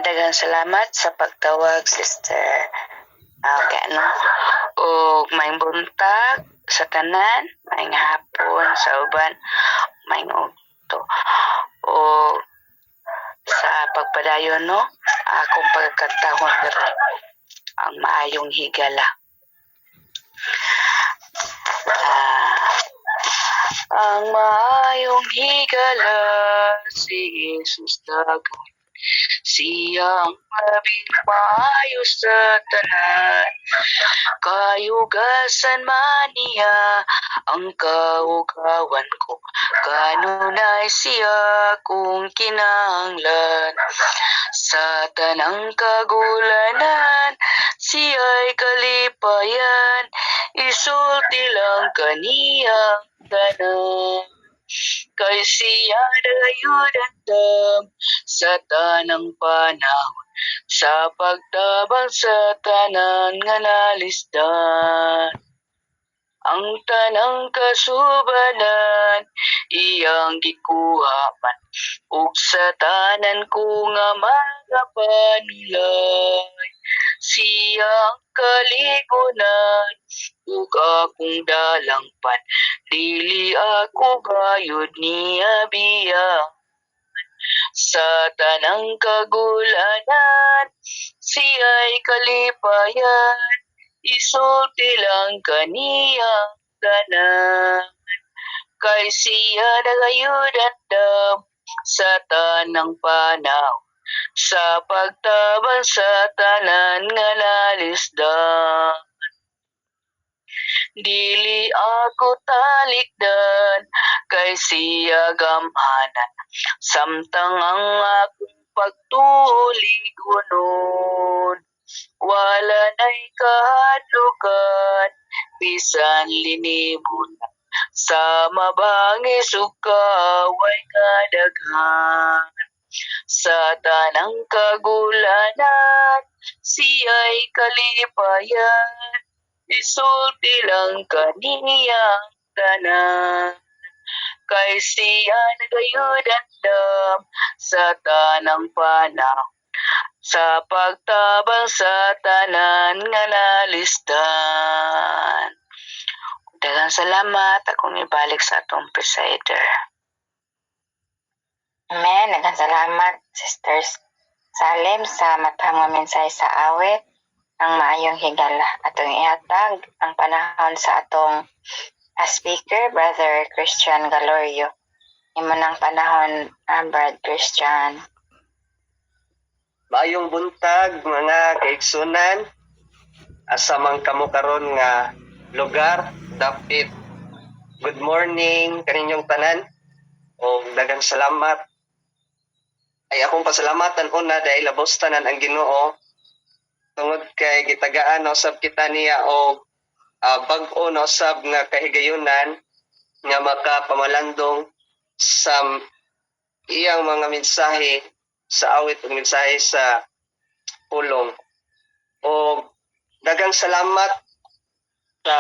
daghang salamat sa pagtawag, Sister. Okay, ano? O maayong buntag sa tanan, maayong hapon sa uban, maayong ugto. O sa pagpadayon, no? Akong pagkatahon diri ang maayong higala. Ang maayong higala si Jesus dagan. Siyang labing maayo sa tanan. Kayugasan man niya ang kaugawan ko. Kanunay siya kung kinahanglan. Sa tanang kagulanan, siya'y kalipayan. Isulti lang kaniyang tanan. Kay siya nagayudandam sa tanang panahon, sa pagtabang sa tanan nga nalisdan. Ang tanang kasubanan iyang gikuha man, ug sa tanan ko nga mga panulay. Siyang kaligunan ug akong dalangpan, dili ako gayud niya biyang. Sa tanang kagulanan, siya'y kalipayan. Isulti lang kaniyang tanan. Kay siya nagayudandam sa tanang panahon, sa pagtabang sa tanan nga nalisdan. Dili ako talikdan, kay siya gamhanan, samtang ang akong pagtuligonon. Wala na'y kahadlukan, bisan linibutan, sa mabangis ug kaaway kadaghan. Sa tanang kagulanan, siya'y kalipayan. Isulti lang kaniyang tanan. Kay siya nagayudandam sa tanang panahon, sa pagtabang sa tanan nga nalisdan. Daghang salamat, akong ibalik sa atong presider. Amen. Daghang salamat, Sisters Salim, sa matang nga mensahe sa awit ang maayong higala. Atong ihatag ang panahon sa atong speaker, Brother Christian Galorio. Imo ng panahon, Brad Christian. Maayong buntag mga kaigsunan, asa man kamo karon nga lugar, dapit. Good morning kaninyong tanan, o daghang salamat. Ay akong pasalamatan una dahil labos tanan ang Ginoo tungod kay gitagaan na usab kita niya o bag-o na usab nga kahigayunan nga makapamalandong sa iyang mga mensahe sa awit ug mensahe sa pulong. O daghang salamat sa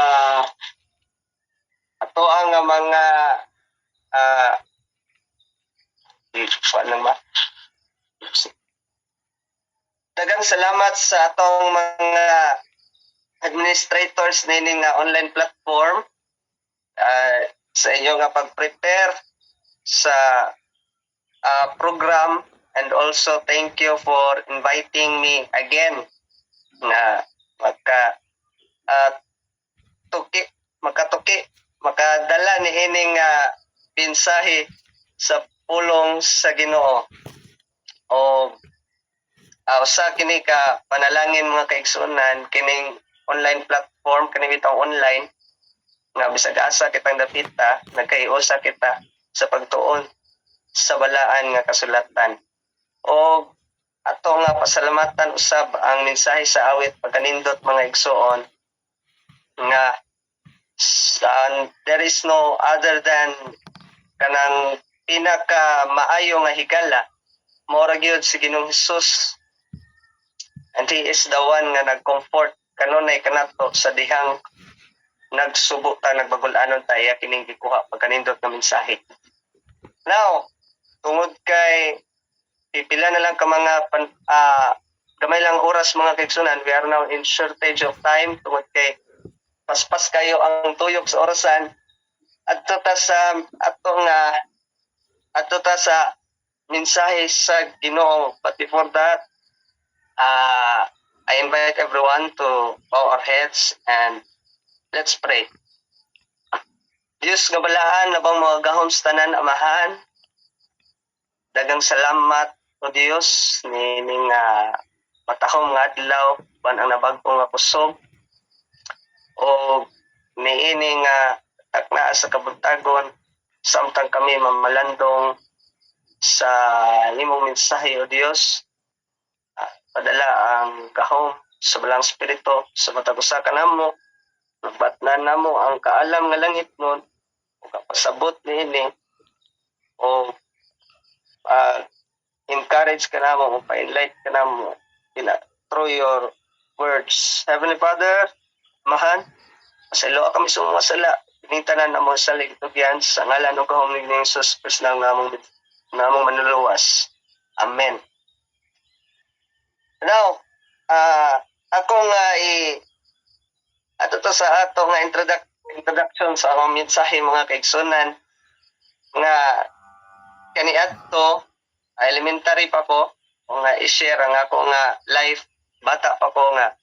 ato ang mga daghang salamat sa atong mga administrators nini nga online platform sa inyo nga pag-prepare sa program, and also thank you for inviting me again na makadala ni ining mensahe sa pulong sa Ginoo. O usa kini ka panalangin mga kaigsunan kining online platform, kini bitong online nga bisag asa kitang dapita, nagkaiusa kita sa pagtuon sa balaan nga kasulatan. O ato nga pasalamatan usab ang mensahe sa awit pagkanindot mga igsoon nga there is no other than kanang pinaka maayo nga higala, mora gyud si Ginoong Hesus, and He is the one nga nag-comfort kanunay kanato sa dihang nagsubo ta, nagbagul-anon ta iya kining gikuha pagkanindot nga mensahe. Now, tungod kay pipila pila na lang ka mga gamay lang oras mga kaigsunan. We are now in shortage of time tungod kay paspas kayo ang tuyok sa orasan. Adto ta sa mensahe sa Ginoo. But before that, I invite everyone to bow our heads and let's pray. Diyos nga balaan na bang mga gahom sa tanan amahan. Dagang salamat o Diyos nining matahom nga adlaw ban ang nabag-o nga kusog o niini nga takna sa kabuntagon samtang kami mamalandong sa imong mensahe o Diyos. Padala ang gahom sa balang spirito sa matag usa ka namo. Nagbatnan namo ang kaalam nga langit nun o kapasabot niini o encourage ka namo o pa-enlight ka namo through your words. Heavenly Father, mahan, masalo kami sa mga sala. Pinintanan na mo sa ligtugyan sa ngalan o kahumig ni Jesus Christ na namong manuluwas. Amen. Now, ako nga ato to sa ato nga introduction sa akong mensahe mga kaigsunan nga kaniadto elementary pa ko o nga i-share ang ako nga life bata pa ko nga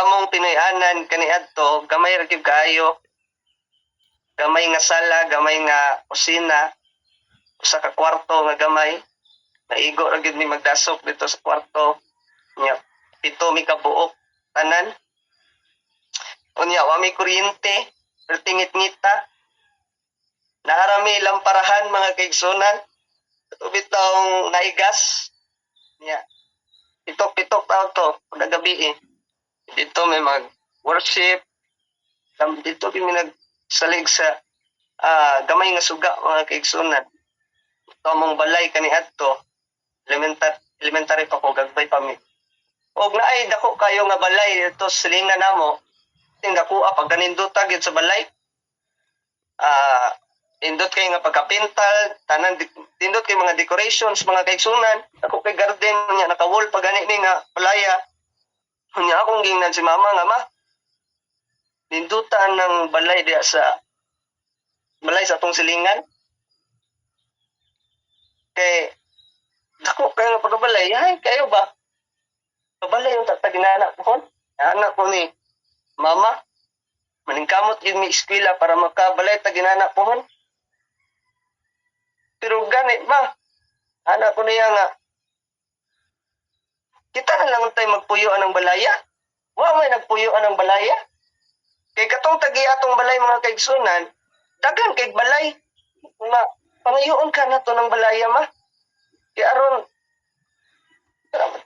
among tinuy-anan kaniadto gamay ra gyud kaayo, gamay nga sala, gamay nga kusina, usa ka kwarto nga gamay, naigo ra gyud mi magdasok dito sa kwarto nya pito mi ka buok tanan unya wa mi kuryente pero tingit-ngita naarami lamparahan mga kaigsunan bitaw naigas nya pitok-pitok taon to pag gabi dito may mag worship dito kami nagsalig sa gamay nga suga mga kaigsunan ito mong balay kaniadto elementary pa ko gagbay pa mi og naay dako kayo nga balay dito silingan namo ting dako pag ganindota gyud sa balay indot kay nga pagkapintal tanan indot kay mga decorations mga kaigsunan dako kay garden nya naka-wall pa gani ni nga palaya nya akong gingnan si mama nga ma nindutan ng balay diya sa atong silingan kay dako kay nga pagkabalay ay kayo ba kabalay yung tataginana ko anak ko ni mama maningkamot yun mi eskwela para makabalay taginana pohon pero gani ba anak ko niya nga kita na lang tayo magpuyuan ng balaya wa may nagpuyuan ng balaya kay katong tagi atong balay mga kaigsunan dagan kay balay nga pangayoon ka na to ng balaya ma kay aron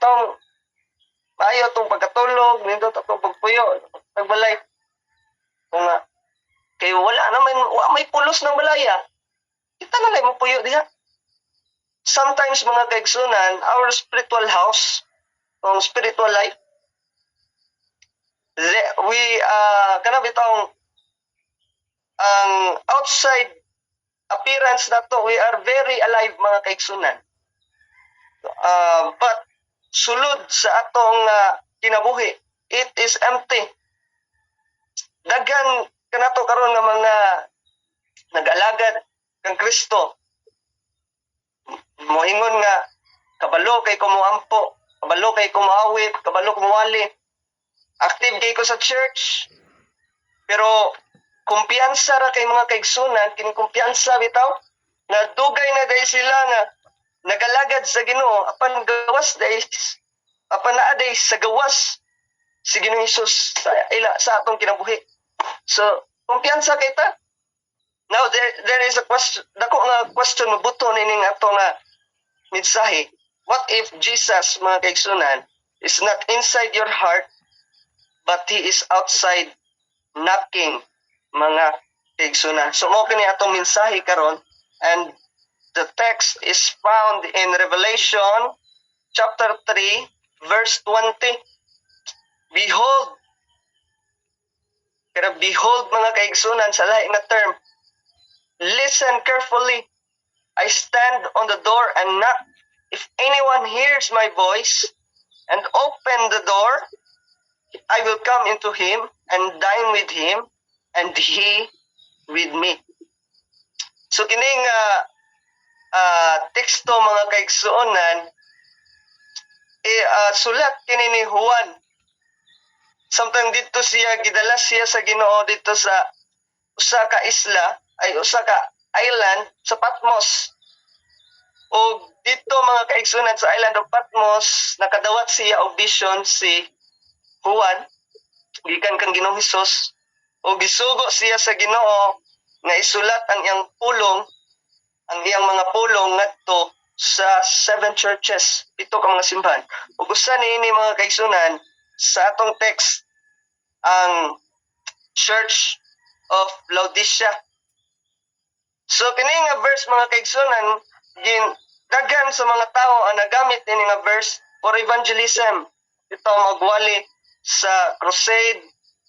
tong maayo tong pagkatulog nindot atong pagpuyo nagbalay kung nga kay wala naman wa may pulos ng balaya kita na lang mapuyo diha sometimes mga kaigsunan our spiritual house ang spiritual life we kana bitong ang outside appearance nato we are very alive mga kaigsunan but sulod sa atong kinabuhi it is empty daghan kanato karon nga mga nag-alagad kang Kristo moingon nga kabalo kay ko moampo kabalo kay ko maawit kabalo ko mawali active kay ko sa church pero kumpiyansa ra kay mga kaigsunan kini kumpiyansa bitaw nga dugay na day sila nga nagalagad sa Ginoo apan gawas day apan naa day sa gawas si Ginoong Hesus sa atong kinabuhi so kumpiyansa kay ta now there is a question dako nga question mabuto nining atong mensahe what if Jesus mga kaigsunan is not inside your heart but he is outside knocking mga kaigsunan so mo kini atong mensahe karon and the text is found in Revelation chapter 3 verse 20 behold mga kaigsunan sa lahi nga term listen carefully I stand stand on the door and knock. If anyone hears my voice and open the door, I will come into him and dine with him, and he with me. So kining teksto mga kaigsuonan, sulat kini ni Juan. Samtang dito siya gidala siya sa Ginoo dito sa usa ka isla, ay usa ka island sa Patmos. O dito mga kaigsuonan sa island of Patmos, nakadawat siya og vision si Juan gikan kang Ginoong Hesus, o gisugo siya sa Ginoo nga isulat ang iyang pulong, ang iyang mga pulong ngadto sa 7 churches, 7 ka mga simbahan. Ug usa niini mga kaigsunan sa atong text ang Church of Laodicea. So kini nga verse mga kaigsunan, daghan sa mga tao ang nagamit ini nga verse for evangelism. Ito magwali sa crusade,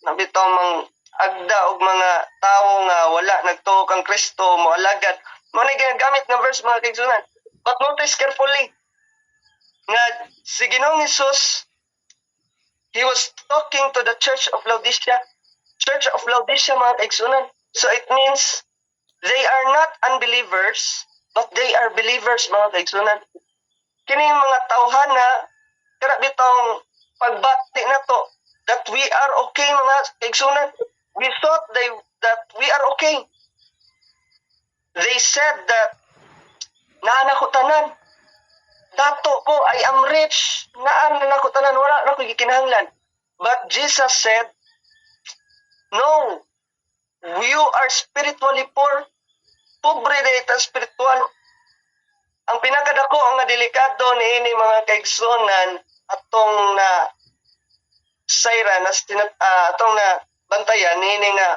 nabitaw mang agda og mga tao nga wala nagtuo kang Kristo moalagad. Mo ni ginagamit nga verse mga kaigsunan. But notice carefully nga si Ginoong Hesus, he was talking to the Church of Laodicea. Church of Laodicea mga kaigsunan. So it means they are not unbelievers, but they are believers mga kaigsunan. Kini mga tawhana kada bitong pagbati nato that we are okay mga kaigsunan. We thought that we are okay. They said that naan ako tanan. Dato ko, I am rich. Naan na ako tanan, wala na ko gikinahanglan. But Jesus said, no, you are spiritually poor. Pobre dayta spiritual. Ang pinakadako ang delikado niini mga kaigsunan atong na sayra na atong na bantayan niini nga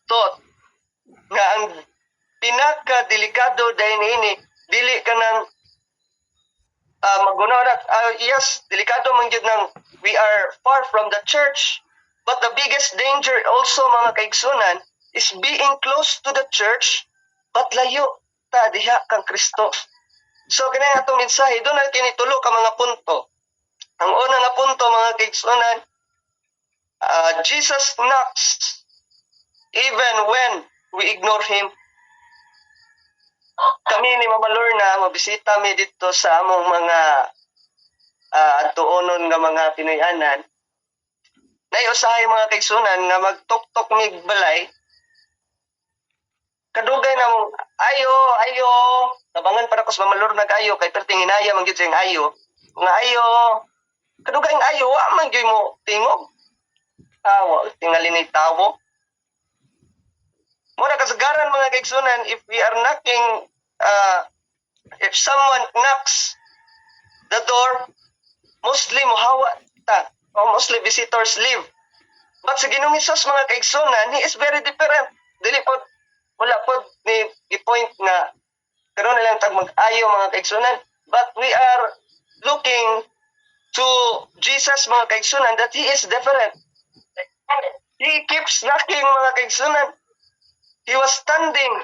thought nga ang pinaka delikado dahil niini dili ka nang magunaw na yes, delikado man gyud nang we are far from the church, but the biggest danger also mga kaigsunan is being close to the church but layo ta diha kang Kristo. So kini atong mensahe doon na kini tulo ka mga punto. Ang una nga punto mga kaigsunan, Jesus knocks even when we ignore him. Kami ni Mama Lorna, mabisita mi dito sa among mga tuonon nga mga Pinoyanan. Naiusahay mga kaigsunan nga magtok-tok mig balay. Kadugay na mong ayo, tabangan para ko sa Mama Lorna kayo, kay perting hinaya man gyud siyang ayo. Kung ayo, kadugay ang ayo, wa man gyud mo tingog. Wa tingali ni tawo. Muna kasagaran mga kaigsunan, if we are knocking, if someone knocks the door, mostly mohawa ta, or mostly visitors leave. But sa Ginoong Hesus mga kaigsunan, he is very different. Dili po, wala po ni i-point nga, karon na lang tag mag-ayo mga kaigsunan. But we are looking to Jesus mga kaigsunan that he is different. He keeps knocking mga kaigsunan. He was standing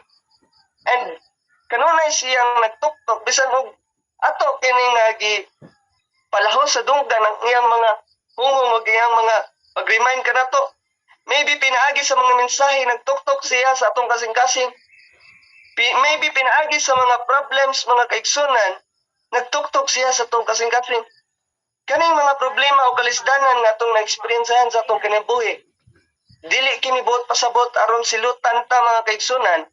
and kanunay siyang nagtuktok bisan og ato kini nga gi palahos sa dunggan ng iyang mga hungong og iyang mga pag-remind ka nato. Maybe pinaagi sa mga mensahe nagtuktok siya sa atong kasing-kasing. Maybe pinaagi sa mga problems mga kaigsunan nagtuktok siya sa atong kasing-kasing. Kaning mga problema o kalisdanan nga atong na-experiencehan sa atong kinabuhi, dili kini buot pasabot aron silutan ta mga kaigsunan.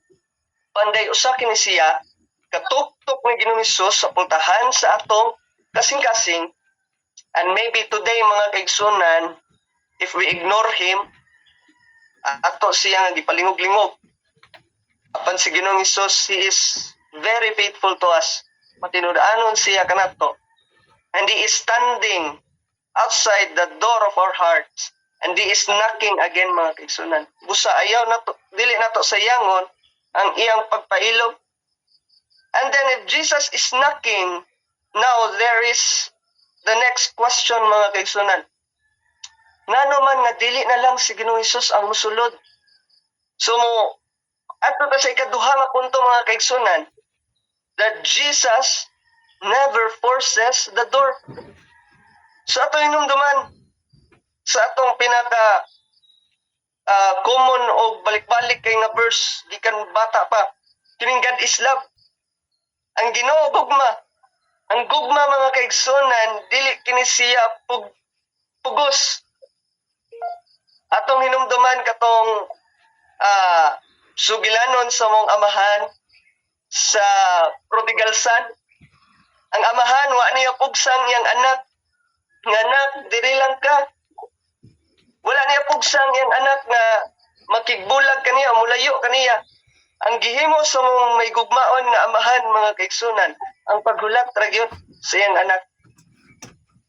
Panday usa kini siya katuktok ni Ginoong Hesus sa puntahan sa atong kasing-kasing. And maybe today mga kaigsunan, if we ignore him, ato siya nga gipalingog-lingog. Apan si Ginoong Hesus, he is very faithful to us. Matinud-anon siya kanato. And he is standing outside the door of our hearts. And he is knocking again mga kaigsunan. Busa ayaw nato, dili nato sayangon ang iyang pagpailog. And then if Jesus is knocking, now there is the next question mga kaigsunan. Ngano man nga dili na lang si Ginoong Hesus ang musulod. So mo ato ta sa ikaduha nga punto mga kaigsunan, that Jesus never forces the door. Sa ato hinumduman, sa atong pinaka common o balik-balik kay nga verse, gikan bata pa, kining God is love. Ang Ginoo gugma. Ang gugma mga kaigsunan, dili kini siya pugos. Atong hinumduman katong sugilanon sa mong amahan sa prodigal son. Ang amahan wa niya pugsang yang anak. Nga anak, diri lang ka. Wala niya pugsang yang anak nga makigbulag kaniya, mulayo kaniya. Ang gihimo sa mong may gugmaon nga amahan mga kaigsunan, ang paghulat ra gyud sa iyang anak.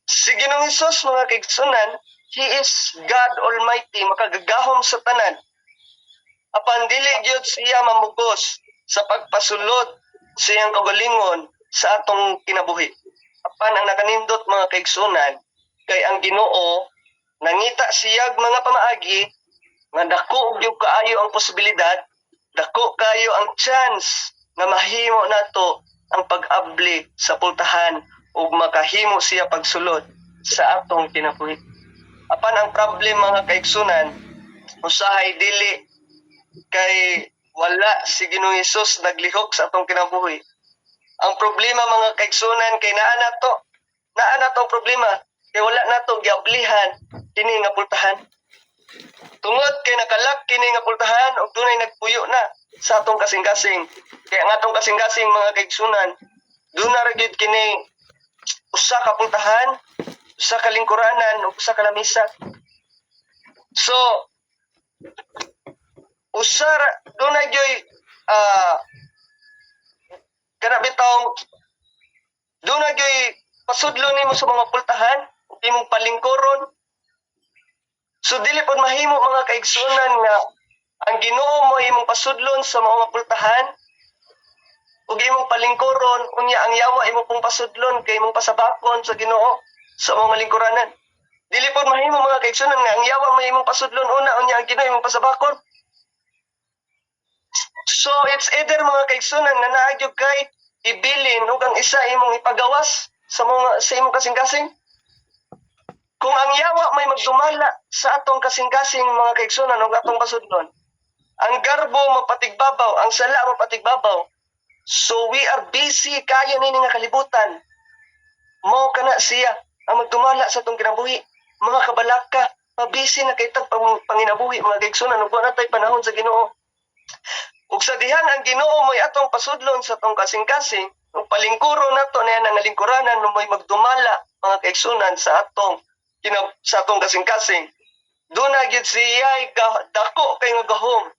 Si Ginoong Hesus mga kaigsunan, He is God Almighty, makagagahom sa tanan. Apan dili gyud siya mamugos sa pagpasulod sa iyang kagalingon sa atong kinabuhi. Apan ang nakanindot mga kaigsunan, kay ang Ginoo nangita siyag mga pamaagi nga dako gyud kaayo ang posibilidad, dako kayo ang chance nga mahimo nato ang pag-abli sa pultahan ug makahimo siya pagsulod sa atong kinabuhi. Apan ang problem mga kaigsunan, usahay dili kay wala si Ginoong Hesus naglihok sa atong kinabuhi. Ang problema mga kaigsunan kay naa nato ang problema kay wala nato giablihan kini nga pultahan. Tungod kay nakalak kini nga pultahan ug dunay nagpuyo na sa atong kasing-kasing. Kaya ang atong kasing-kasing mga kaigsunan, duna ra gyud kini usa ka pultahan, usa ka lingkuranan, ug usa ka lamisa. So dunay gyud kana bitaw dunay gyud pasudlo nimo sa mga pultahan, imong palingkuron. So dili pod mahimo mga kaigsunan nga ang Ginoo mo imong pasudlon sa mga pultahan ug imong palingkuron, unya ang yawa imo pong pasudlon kay imong pasabakon sa Ginoo sa mga lingkuranan. Dili pod mahimo mga kaigsunan nga ang yawa mo imong pasudlon una, unya ang Ginoo imong pasabakon. So it's either mga kaigsunan nga naa gyud kay ibilin ug ang isa imong ipagawas sa imong kasing-kasing. Kung ang yawa may magdumala sa atong kasing-kasing mga kaigsunan ug atong pasudlon, ang garbo mapatigbabaw, ang sala mapatigbabaw. So we are busy kayo nini nga kalibutan. Mao kana siya ang magdumala sa atong kinabuhi. Mga kabalaka, mabisi na kay tag panginabuhi mga kaigsunan ug wala tay panahon sa Ginoo. Ug sa dihan ang Ginoo mo'y atong pasudlon sa atong kasing-kasing, ug palingkuro nato na nga lingkuranan no mo'y magdumala mga kaigsunan sa atong kasing-kasing. Duna gyud siya dako kay nga gahom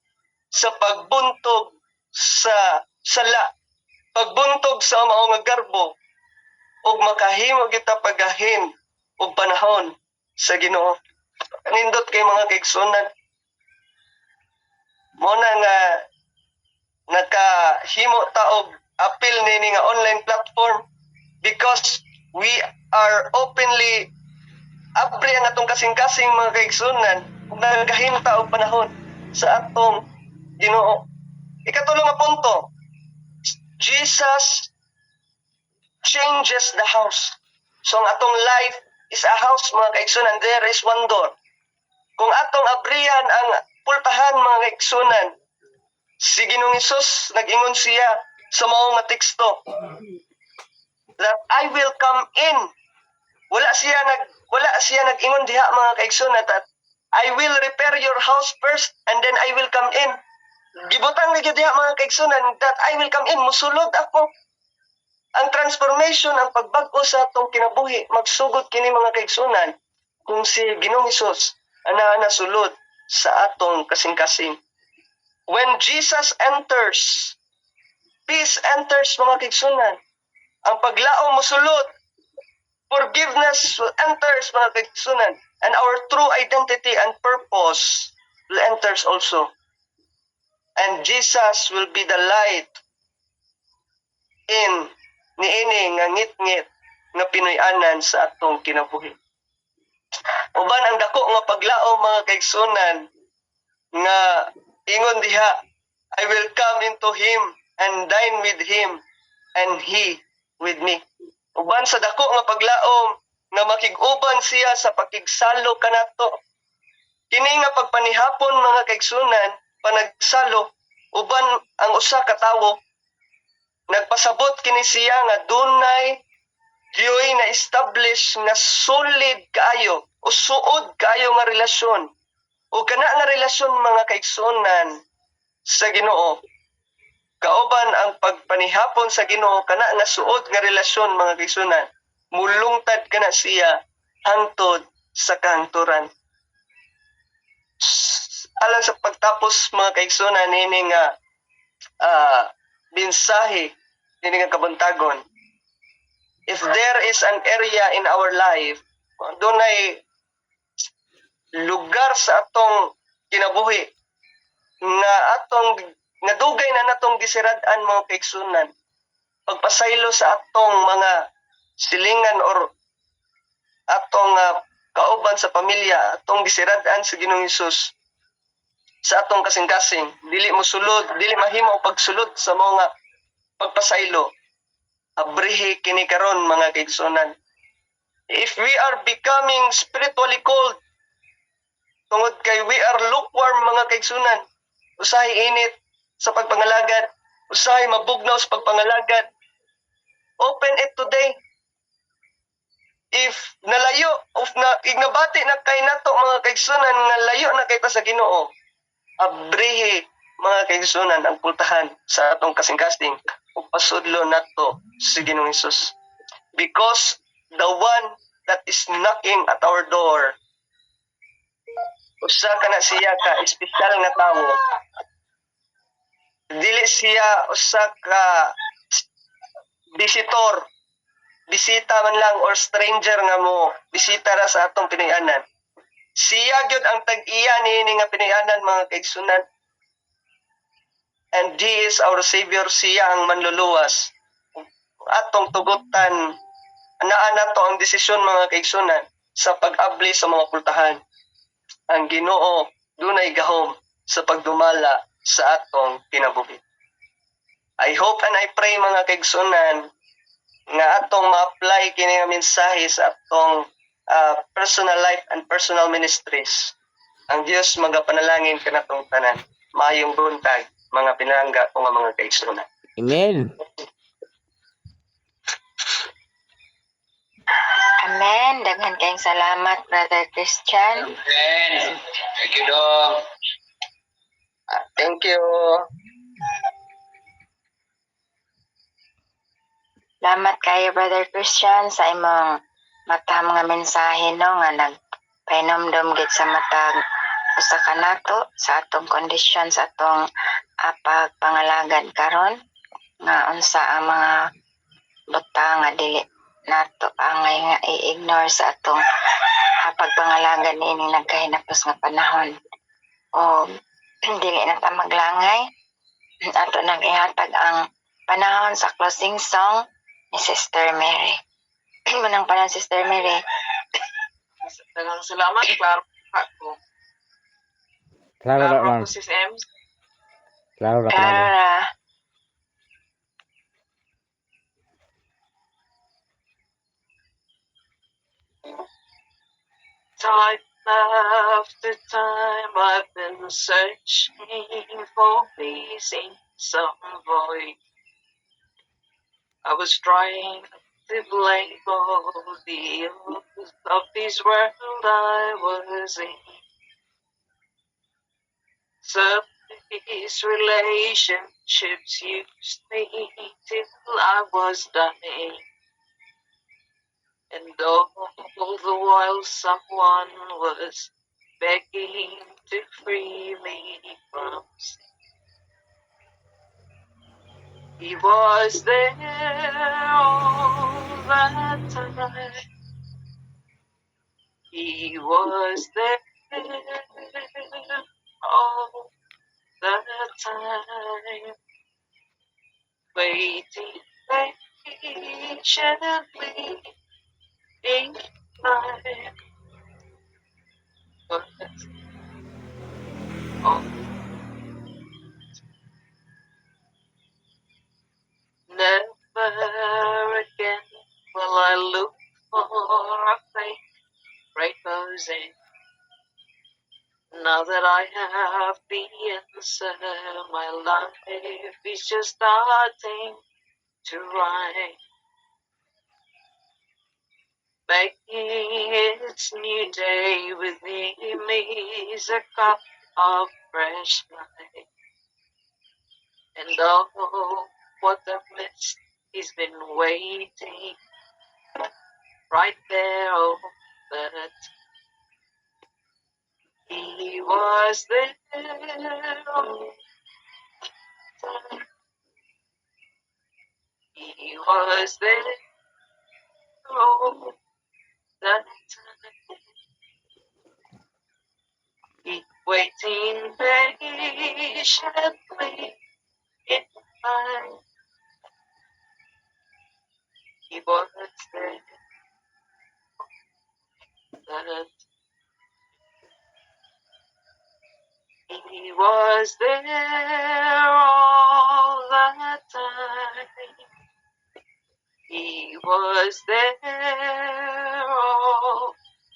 sa pagbuntog sa sala, pagbuntog sa mao nga garbo ug makahimo kita pagahin og panahon sa Ginoo. Nindot kay mga kaigsunan. Mo na nga nakahimo ta og apil nini nga online platform because we are openly abri ang atong kasing-kasing mga kaigsunan ug nagahinta og panahon sa atong Ginoo. Ikatulo nga punto, Jesus changes the house. So ang atong life is a house mga kaigsunan, there is one door. Kung atong abrihan ang pultahan mga kaigsunan, si Ginoong Hesus nag-ingon siya sa maong nga teksto that I will come in. Wala siya nag-ingon diha mga kaigsunan that I will repair your house first and then I will come in. Gibutang ni diha mga kaigsunan that I will come in, musulod ako. Ang transformation, ang pagbago sa atong kinabuhi, magsugod kini mga kaigsunan kung si Ginoong Hesus ana sulod sa atong kasing-kasing. When Jesus enters, peace enters mga kaigsunan. Ang paglao mosulod, forgiveness enters mga kaigsunan, and our true identity and purpose will enters also. And Jesus will be the light in niini nga ngit-ngit nga Pinoy-anan sa atong kinabuhi. Uban ang dako nga paglao mga kaigsunan nga ingon diha, I will come into Him and dine with Him and He with me. Uban sa dako nga paglaom nga makig-uban siya sa pakigsalo kanato. Kini nga pagpanihapon mga kaigsunan, panagsalo, uban ang usa ka tawo, nagpasabot kini siya nga dunay giyoy na establish nga solid kaayo o suod kaayo nga relasyon. O kana nga relasyon mga kaigsunan sa Ginoo. Kauban ang pagpanihapon sa Ginoo kana nga suod nga relasyon mga kaigsunan. Mulungtad kana siya hangtod sa kahangturan. Alang sa pagtapos mga kaigsunan ini nga mensahe ini nga kabuntagon. If there is an area in our life dunay lugar sa atong kinabuhi nga nga dugay na natong gisirad-an mga kaigsunan, pagpasaylo sa atong mga silingan or atong kauban sa pamilya, atong gisirad-an sa Ginoong Hesus sa atong kasing-kasing, dili mahimo og pagsulod sa mga pagpasaylo. Abrihe kini karon mga kaigsunan. If we are becoming spiritually cold, tungod kay we are lukewarm mga kaigsunan, usahay init sa pagpangalagad, usahay mabugnaw sa pagpangalagad, open it today. If nalayo, ignabati na kay nato mga kaigsunan nga layo na kay ta sa Ginoo, abrihe mga kaigsunan ang pultahan sa atong kasing-kasing ug pasudlo nato sa Ginoong Hesus. Because the one that is knocking at our door, usa ka na siya ka espesyal nga tawo. Dili siya usa ka bisita man lang or stranger nga mo bisita ra sa atong pinay-anan. Siya gyud ang tag-iya niini nga pinay-anan mga kaigsunan. And He is our Savior, siya ang manluluwas. Atong tugutan, anaa nato ang desisyon mga kaigsunan sa pag-abli sa mga pultahan. Ang Ginoo dunay gahom sa pagdumala sa atong kinabuhi. I hope and I pray mga kaigsunan nga atong ma-apply kini nga mensahe sa atong personal life and personal ministries. Ang Dios magapanalangin kanatong tanan. Maayong buntag mga pinangga o nga mga kaigsunan. Amen. Amen. Daghan kayong salamat, Brother Christian. Amen. Thank you, Dong. Thank you. Salamat kayo, Brother Christian, sa imong matang nga mensahe no nga nagpainomdom gid sa matag usa ka nato sa atong kondisyon sa atong pagpangalagad karon nga unsa ang mga butang nga dili nato angay nga i-ignore sa atong pagpangalagad niini nagkahinapos nga panahon o dili na ta maglangay ato nang ihatag ang panahon sa closing song ni Sister Mary. Manang panahon Sister Mary. Daghang salamat, klaro ako. Klaro ra man. Sis M. Klaro ra. Clara. Time after time I've been searching for pleasing some void. I was trying to label the ills of this world I was in. Surface relationships used me till I was dying. And all the while someone was begging to free me from sin. He was there all that time. He was there all the time. Waiting patiently in time. But oh, never losing. Now that I have the answer, my life is just starting to rhyme. Making its new day within me is a cup of fresh light. And oh, what I've missed, he's been waiting right there, oh, but he was there, oh, he was there, oh, that time. He waiting patiently in line. He was there, that he was there all the time. He was there all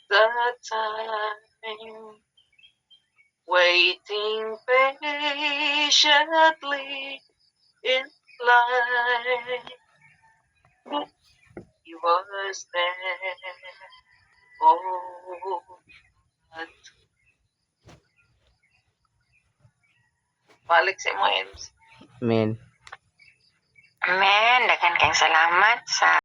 the time, waiting patiently in line. He was there. Oh, but balik sa mo, Ems. Amen. Amen. Daghang kayong salamat sa